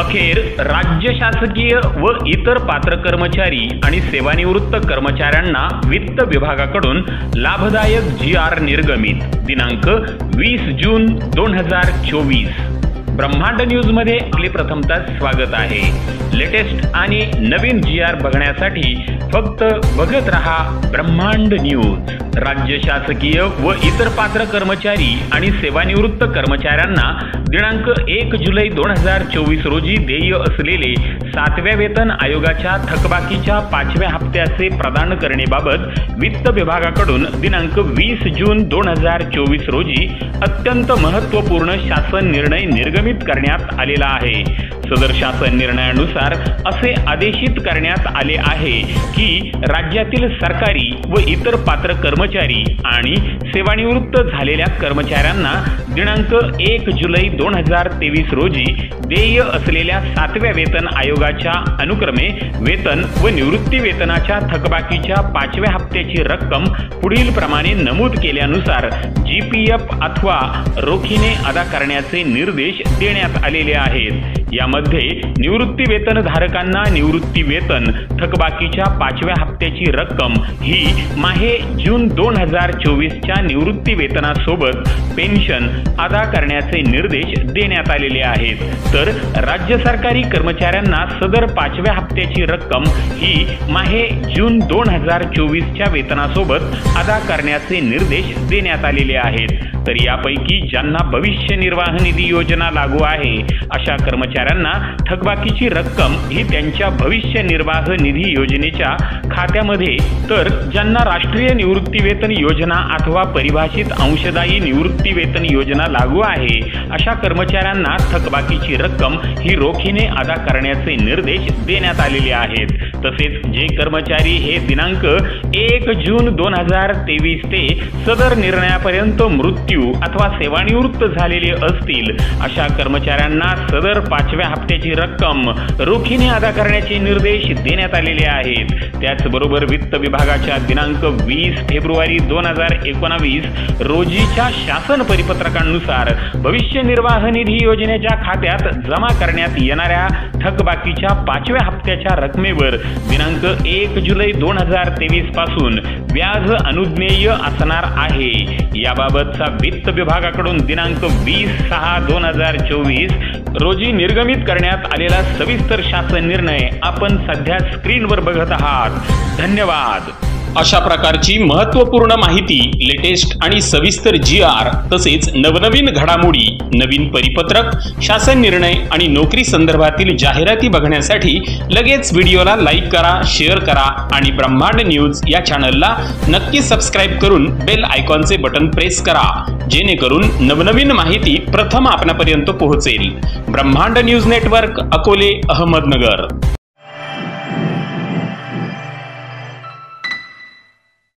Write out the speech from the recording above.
अखेर राज्य शासकीय व इतर पात्र कर्मचारी आणि सेवानिवृत्त कर्मचाऱ्यांना वित्त विभागाकडून लाभदायक GR निर्गमित दिनांक 20 जून 2024। ब्रह्मांड न्यूज मध्ये आपले प्रथमतः स्वागत आहे। लेटेस्ट आणि नवीन GR बघण्यासाठी फक्त बघत रहा ब्रह्मांड न्यूज। राज्य शासकीय व इतर पात्र कर्मचारी आणि सेवानिवृत्त कर्मचाऱ्यांना दिनांक 1 जुलै 2024 रोजी देय असलेले 7व्या वेतन आयोगाच्या थकबाकीच्या 5व्या हप्त्याचे प्रदान करण्याबाबत वित्त विभागाकडून दिनांक 20 जून 2024 रोजी अत्यंत महत्त्वपूर्ण शासन निर्णय निर्गमित करण्यात आलेला आहे। सदर शासन निर्णयानुसार असे आदेशित करण्यात आले आहे की राज्यातील सरकारी व इतर पात्र कर्मचारी आणि सेवानिवृत्त झालेल्या कर्मचाऱ्यांना दिनांक 1 जुलै 2023 रोजी देय असलेल्या 7व्या वेतन आयोगाच्या अनुक्रमे वेतन व निवृत्ती वेतनाच्या थकबाकीच्या 5व्या हप्त्याची रक्कम पुढील प्रमाणे नमूद केल्यानुसार GPF अथवा रोखीने अदा करण्याचे निर्देश देण्यात आलेले आहेत। यामध्ये निवृत्ती वेतन धारकांना निवृत्ती वेतन थकबाकीच्या 5व्या हप्त्याची रक्कम ही माहे जून 2024 च्या निवृत्ती वेतनासोबत पेन्शन अदा करण्याचे निर्देश देण्यात आलेले आहेत। तर राज्य सरकारी कर्मचाऱ्यांना सदर 5व्या हप्त्याची रक्कम ही माहे जून 2024 च्या वेतनासोबत अदा करण्याचे निर्देश देण्यात आलेले आहेत। तर यापैकी ज्यांना भविष्य निर्वाह निधी योजना लागू आहे अशा कर्मचाऱ्यांना थकबाकीची रक्कम ही त्यांच्या भविष्य निर्वाह निधी योजनेच्या खात्यामध्ये, तर ज्यांना राष्ट्रीय निवृत्ती वेतन योजना अथवा परिभाषित अंशदायी निवृत्ती वेतन योजना लागू आहे अशा कर्मचाऱ्यांना थकबाकीची रक्कम ही रोखीने अदा करण्याचे निर्देश देण्यात आलेले आहेत। तसेच जे कर्मचारी हे दिनांक 1 जून 2023 ते सदर निर्णयापर्यंत मृत्यू अथवा सेवानिवृत्त झालेले असतील अशा कर्मचाऱ्यांना सदर 5व्या हप्त्याची रक्कम रोखीने अदा करण्याचे निर्देश देण्यात आलेले आहेत। त्याचबरोबर वित्त विभागाच्या दिनांक 20 फेब्रुवारी 2019 रोजीच्या शासन परिपत्रकानुसार भविष्य निर्वाह निधी योजनेच्या खात्यात जमा करण्यात येणाऱ्या थकबाकीच्या 5व्या हप्त्याच्या रकमेवर दिनांक 1 जुलै 2023 पासून व्याज अनुज्ञेय असणार आहे। याबाबतचा वित्त विभागाकडून दिनांक 20/6/2024 रोजी निर्गमित करण्यात आलेला सविस्तर शासन निर्णय आपण सध्या स्क्रीनवर बघत आहात। धन्यवाद। अशा प्रकारची महत्त्वपूर्ण माहिती, लेटेस्ट आणि सविस्तर GR तसेच नवनवीन घडामोडी, नवीन परिपत्रक, शासन निर्णय आणि नोकरी संदर्भातील जाहिराती बघण्यासाठी लगेच व्हिडिओला लाईक करा, शेअर करा आणि ब्रह्मांड न्यूज या चॅनलला नक्की सबस्क्राइब करून बेल आयकॉनचे बटन प्रेस करा, जेणेकरून नवनवीन माहिती प्रथम आपणापर्यंत पोहोचेल। ब्रह्मांड न्यूज नेटवर्क, अकोले, अहमदनगर।